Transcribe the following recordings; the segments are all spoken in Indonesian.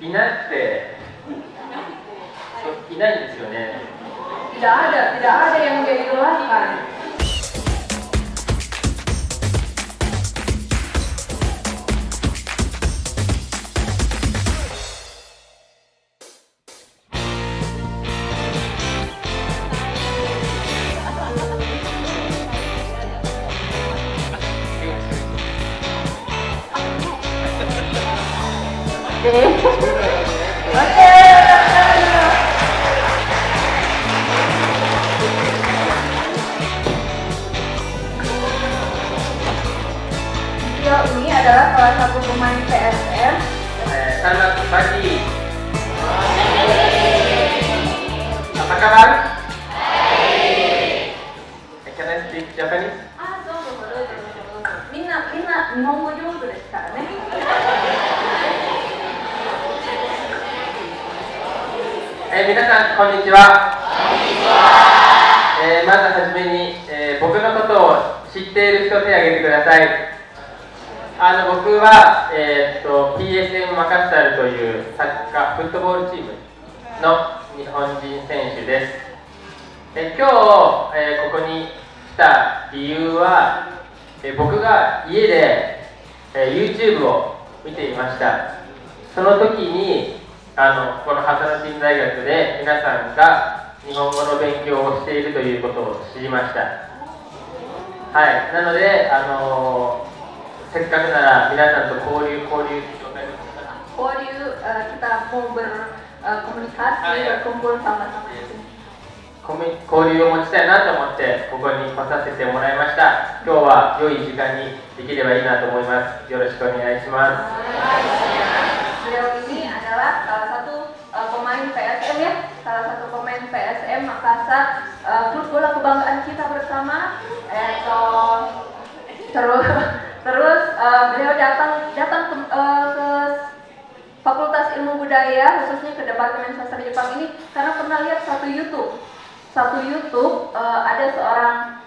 いなくて、いないんですよね。tidak ada yang diidolakan. Beliau ini adalah salah satu pemain PSM. Selamat pagi. Apa kabar? Can I speak Japanese? みんな日本語上手ですからね。皆さんこんにちは。まずはじめに、僕のことを知っている人手を挙げてください。僕は、PSM マカッサルというサッカーフットボールチームの日本人選手です。今日、ここに来た理由は、僕が家で、YouTube を見ていました。その時にこの鳩野新大学で皆さんが日本語の勉強をしているということを知りました。はい、なので、せっかくなら皆さんと交流kita mau berkomunikasi berkumpul sama-sama di sini. 交流を持ちたいなと思ってここに来させてもらいました。今日は良い時間にできればいいなと思います。よろしくお願いします。Beliau ini adalah salah satu pemain PSM ya, salah satu pemain PSM Makassar, klub bola kebanggaan kita bersama. Terus beliau datang ke Fakultas Ilmu Budaya, khususnya ke Departemen Sastra Jepang ini karena pernah lihat satu YouTube ada seorang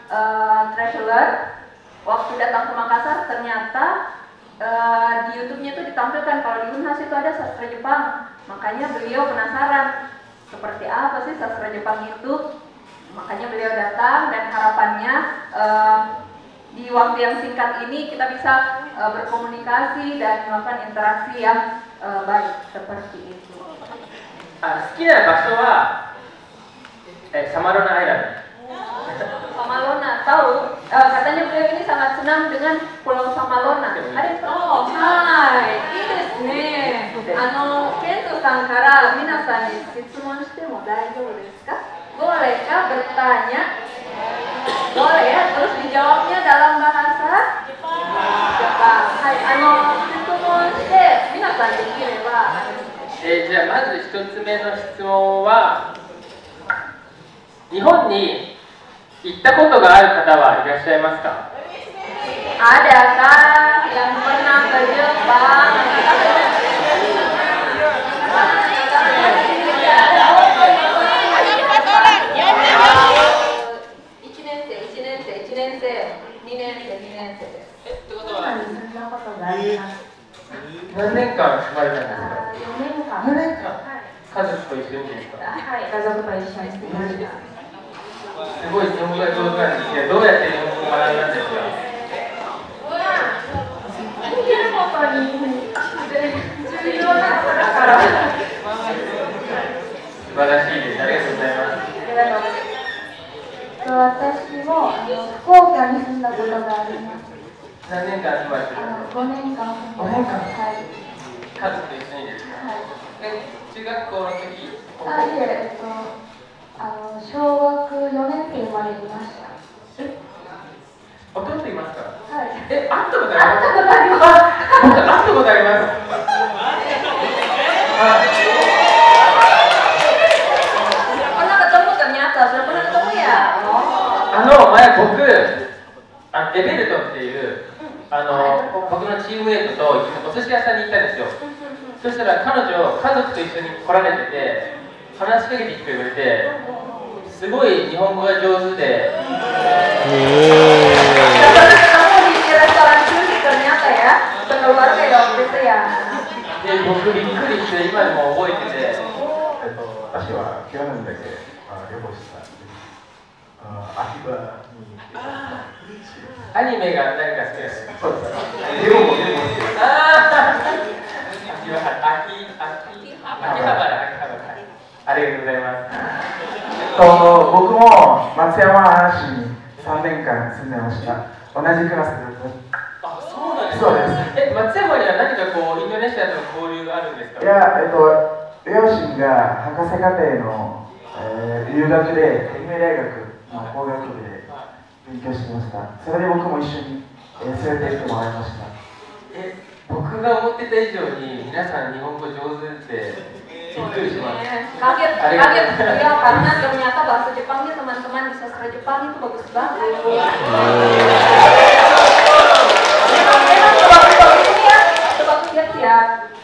traveler waktu datang ke Makassar, ternyata di YouTube-nya itu ditampilkan kalau di Unhas itu ada sastra Jepang. Makanya beliau penasaran seperti apa sih sastra Jepang itu. Makanya beliau datang dan harapannya di waktu yang singkat ini kita bisa berkomunikasi dan melakukan interaksi yang baik seperti itu. 好きな場所はサマロナアイランド。Samalona, tahu? Katanya beliau ini sangat senang dengan Pulau Samalona. Hai, ii desu ne. Kento san kara minasan ni shitsumon shite mo daijoubu desu ka? Bolehkah bertanya? Boleh ya, terus dijawabnya dalam bahasa Jepang. Hai, shitsumon shite minasan dekireba. じゃあまず一つ目の質問は、日本に行ったことがある方はいらっしゃいますか？ Adakah yang pernah ke Jepang? 何年間住まれたんですか？4年間。家族と一緒にですか？はい、家族と一緒に住みました。すごい日本語が上手なんですけど、どうやって日本語を学んだんですか？生きることに重要なことだから。素晴らしいです。ありがとうございます。ありがとうございます。私も福岡に住んだことがあります。何年間住まれてるんですか？5年間。5年間。はい。家族と一緒にですか？はい。中学校の時。小学4年生までいました。弟いますか？はい。会ったことあります？会ったことあります。会ったことあります。Pernah ketemu ternyata, sudah pernah ketemu ya? 前僕エベルトっていう僕のチームメイトと一緒にお寿司屋さんに行ったんですよ。そしたら彼女家族と一緒に来られてて話しかけてきてくれてすごい日本語が上手で。僕びっくりして今でも覚えてて、私は去年だけ旅行した秋葉にアニメが何か好きです。そうです。でも秋葉原。ありがとうございます。僕も松山市に3年間住んでました。同じクラスで。あ、そうなんですか。そうです。松山には何かこうインドネシアとの交流があるんですか。いや、両親が博士課程の、留学で愛媛大学の工学部で勉強してました。それで僕も一緒に、連れて行ってもらいました。僕が思ってた以上に皆さん日本語上手ってびっくりします。kaget ya karena ternyata bahasa Jepangnya teman-teman di sastra Jepang itu bagus banget. Bagus ya siap.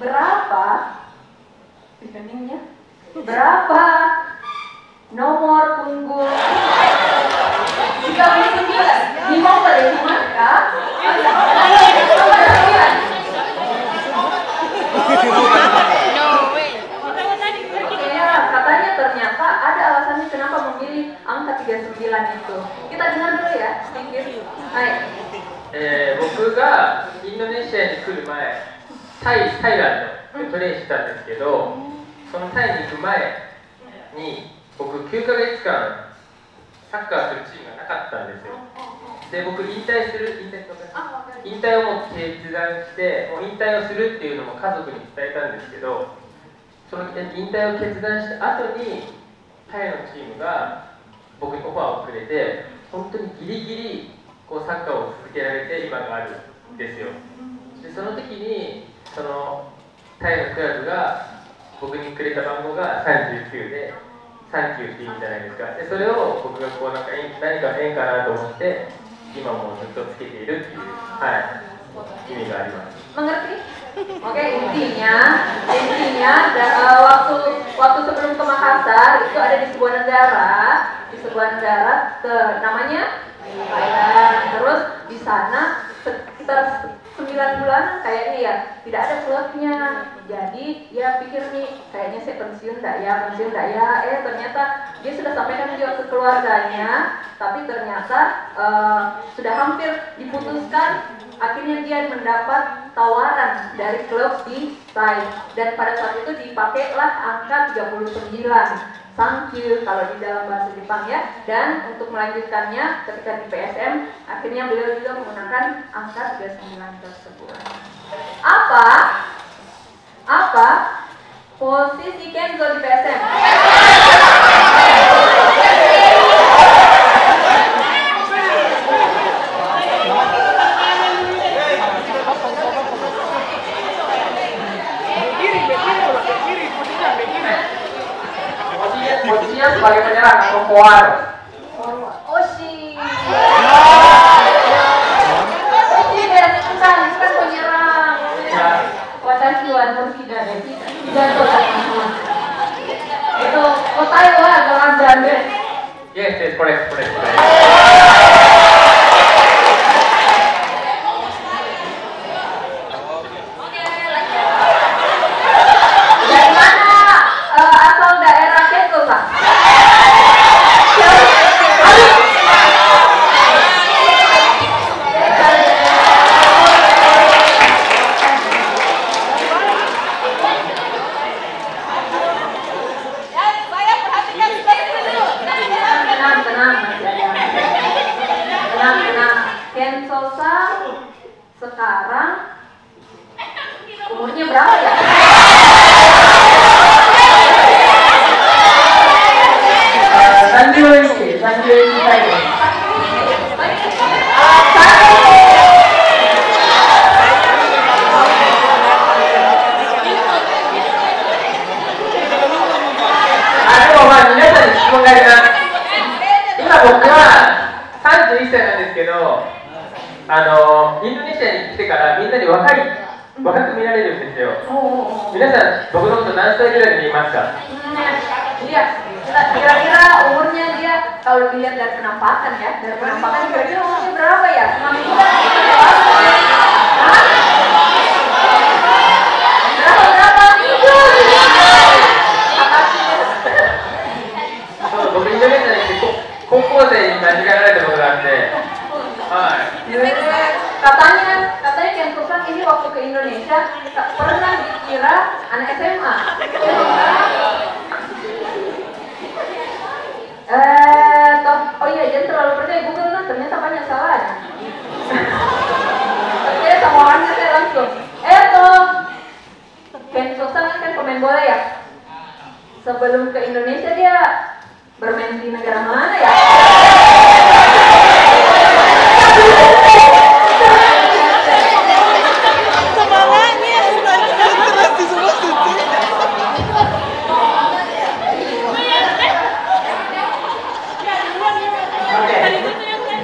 Berapa rekeningnya? Berapa nomor punggung 39? Nihon de dekimasu ka? Katanya ternyata ada alasannya kenapa memilih angka 39 itu. Kita dengar dulu ya sedikit. Hai. 僕がインドネシアに来る前、タイランドでプレーしたんですけど、そのタイに行く前に僕9ヶ月間サッカーするチームがなかったんですよ。で、僕引退をもう決断して、もう引退をするっていうのも家族に伝えたんですけど、その引退を決断した後にタイのチームが僕にオファーをくれて、本当にギリギリこうサッカーを続けられて今があるんですよ。で、その時にそのタイのクラブが僕にくれた番号が39で、サンキューって意味じゃないですか。で、それを僕がこう何か縁かなと思って今もずっとつけているっていう、意味があります。Mengerti? Oke, intinya waktu sebelum ke Makassar itu ada di sebuah negara namanya Thailand. Terus di sana sekitar 9 bulan kayaknya ya tidak ada klubnya. Jadi ya pikir nih kayaknya saya pensiun enggak ya. Ternyata dia sudah sampaikan juga ke keluarganya, tapi ternyata sudah hampir diputuskan. Akhirnya dia mendapat tawaran dari klub di Thai, dan pada saat itu dipakailah angka 39 Sankyu kalau di dalam bahasa Jepang ya. Dan untuk melanjutkannya ketika di PSM akhirnya beliau juga menggunakan angka 39 tersebut. Apa posisi Kenzo di PSM? Posisinya sebagai penyerang atau forward. Oshi beda bukan penyerang. Watashi wa Nurhida Hidato itu otai wa gelandang deh. Yes, correct. Sekarang umurnya berapa ya? Sanjay皆さんに質問があります。今僕は31歳なんですけど、インドネシアに来てからみんなに若く見られるんですよ。皆さん僕のこと何歳ぐらいに見えますか？Iya, kira-kira umurnya dia kalau dilihat dari penampakan ya, dari penampakan kira-kira umurnya berapa ya? 6 bulan? Berapa? 僕インドネシアに来て高校生に間違えられたことがあって、はい。Katanya Kenzo San ini waktu ke Indonesia pernah dikira anak SMA. Oh iya, jangan terlalu percaya Google lah, ternyata banyak salahnya. Percaya sama orangnya saya langsung. Kenzo San kan pemain bola ya. Sebelum ke Indonesia dia bermain di negara mana ya?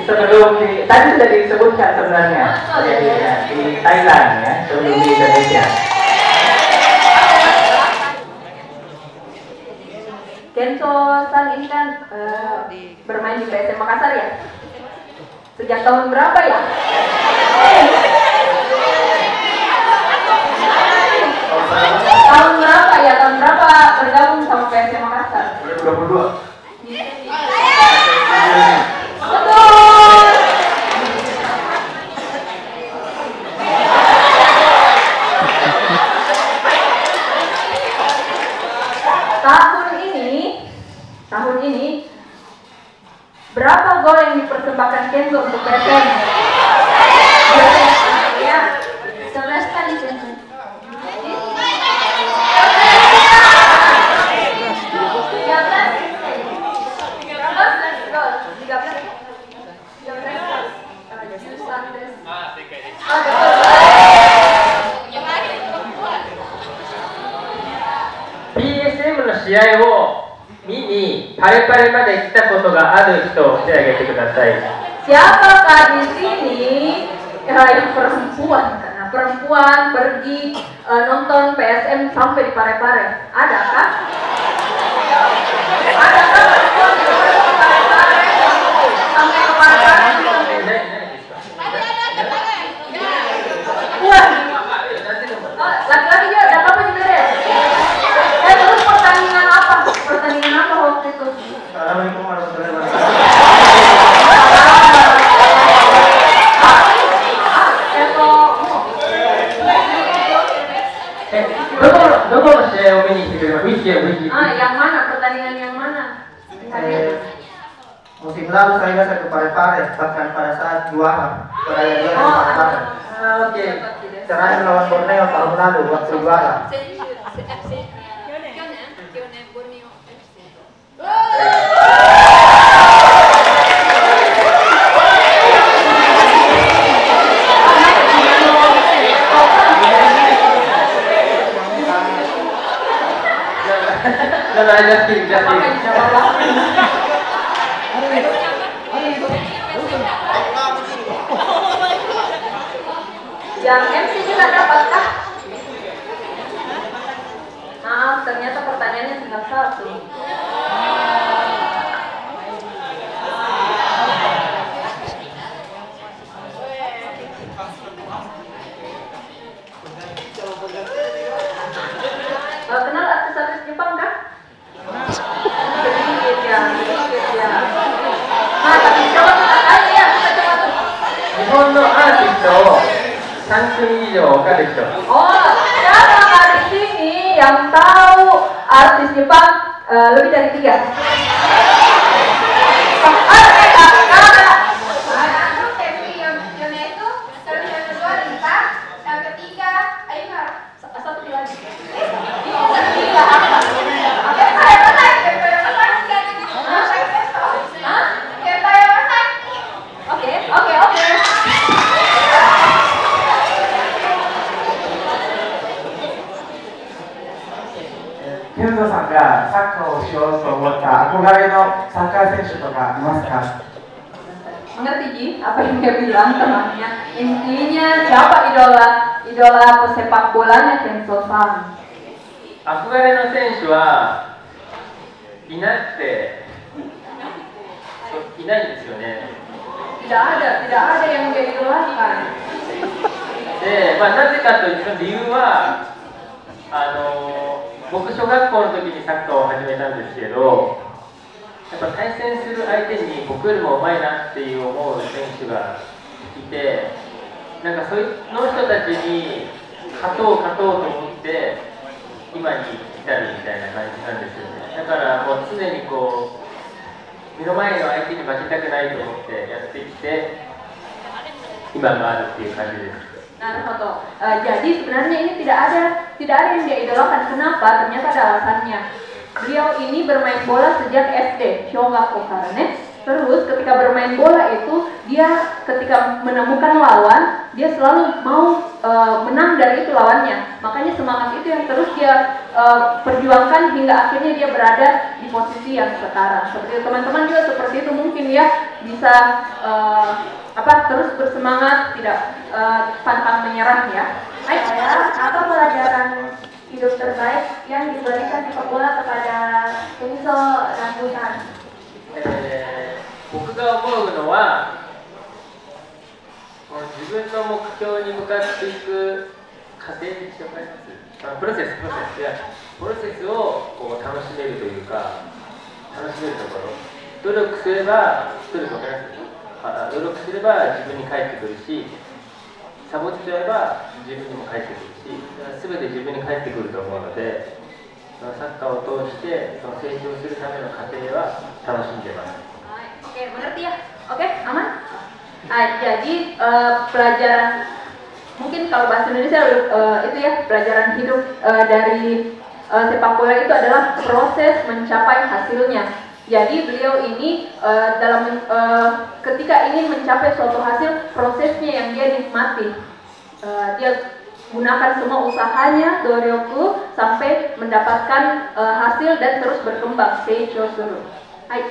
Sebelum tadi sudah disebutkan sebenarnya di Thailand ya, sebelum di Indonesia. Kenzo San ini kan bermain di PSM Makassar ya? Sejak tahun berapa ya? Tahun berapa bergabung sama PSM Makassar? 2022. Betul. Tahun ini berapa gol yang dipersembahkan Kenzo untuk PSM? Ya, 11 kali Kenzo. PSM の試合を見にパレパレまで来たことがある人を手を挙げてください。 Siapakah di sini yang perempuan? Karena perempuan pergi nonton PSM sampai di Parepare. Adakah? Adakah perempuan yang pergi ke Parepare sampai ke Parepare? Wah, laki-laki dia ada apa juga deh? Terus pertandingan apa? Pertandingan apa waktu itu? Assalamualaikum warahmatullahi wabarakatuh. どこの試合を見に来てくれますか？Yang mana? Pertandingan yang mana? Musim lalu saya ke Parepare, bahkan pada saat juara Peraya Juara di Parepare. Oke. Terakhir lawan Borneo tahun lalu waktu juara. Yang MC juga dapatkah? Maaf, ternyata pertanyaannya tinggal satu. Kenal artis-artis Jepang kah? Sedikit ya. Nah, tapi coba kita tanya ya, kita coba tuh. 日本のアーティストを3組以上分かる人。 Oh, siapa di sini yang tahu artis Jepang lebih dari 3? Kenzo さんがサッカーをしようと思った憧れのサッカー選手とかいますか？ Mengerti Ji? Apa yang dia bilang temannya? Intinya siapa idola pesepak bolanya Kenzo San? 憧れの選手はいなくて、いないんですよね。 tidak ada yang dia idolakan. で、なぜかというと理由は僕小学校の時にサッカーを始めたんですけど、やっぱ対戦する相手に僕よりも上手いなっていう思う選手がいて、なんかその人たちに勝とうと思って今に来たりみたいな感じなんですよね。だからもう常にこう目の前の相手に負けたくないと思ってやってきて今があるっていう感じです。 Jadi sebenarnya ini tidak ada yang dia idolakan. Kenapa? Ternyata ada alasannya. Beliau ini bermain bola sejak SD, Shogakko karane. Terus ketika bermain bola itu dia ketika menemukan lawan, dia selalu mau menang dari itu lawannya. Makanya semangat itu yang terus dia perjuangkan hingga akhirnya dia berada di posisi yang sekarang. Seperti teman-teman juga seperti itu mungkin ya, bisa terus bersemangat, tidak pantang menyerah ya. Apa pelajaran hidup terbaik yang diberikan sepak bola kepada Kenzo Rambutan? 僕が思うのは自分の目標に向かっていく過程にしてもらいます。プロセスをこう楽しめるというか、楽しめるところ、努力すれば自分に返ってくるし、サボっちゃえば自分にも返ってくるし、全て自分に返ってくると思うので、サッカーを通してその成長するための過程は楽しんでます。 Oke, mengerti ya? Oke, aman? Jadi pelajaran mungkin kalau bahasa Indonesia itu ya, pelajaran hidup dari sepak bola itu adalah proses mencapai hasilnya. Jadi beliau ini dalam ketika ingin mencapai suatu hasil, prosesnya yang dia nikmati. Dia gunakan semua usahanya, doryoku, sampai mendapatkan hasil dan terus berkembang. Seicho suru. Hai.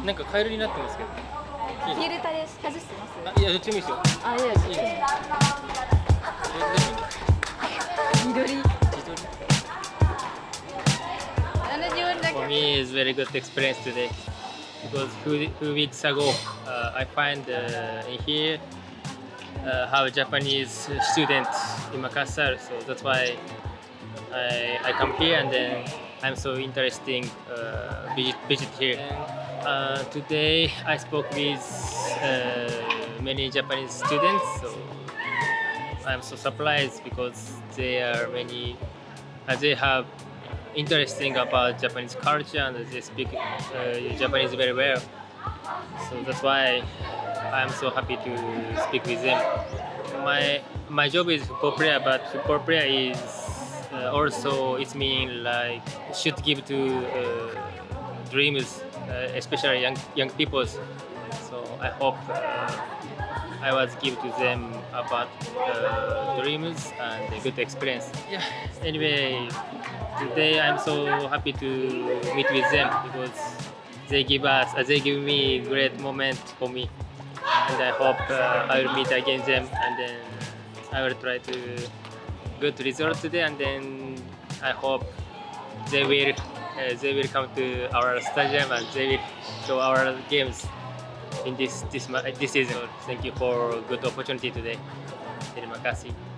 なんかカエルになってますけど。フィルターで外してます。いや、どっちもいいですよ。あ、いや、緑。For me, it's very good experience today because few weeks ago, I find in here have Japanese students in Makassar, so that's why I come here and then I'm so interesting visit here. Today I spoke with many Japanese students, so I'm so surprised because they have interesting about Japanese culture and they speak Japanese very well. So that's why I'm so happy to speak with them. My job is football player, but football player is also it means like should give to dreams especially young people. So I hope I was give to them about dreams and a good experience. Yeah. Anyway, today I'm so happy to meet with them because they give me great moment for me, and I hope I will meet again them, and then I will try to good result today, and then I hope they will come to our stadium and they will show our games in this season. Thank you for good opportunity today. Terima kasih.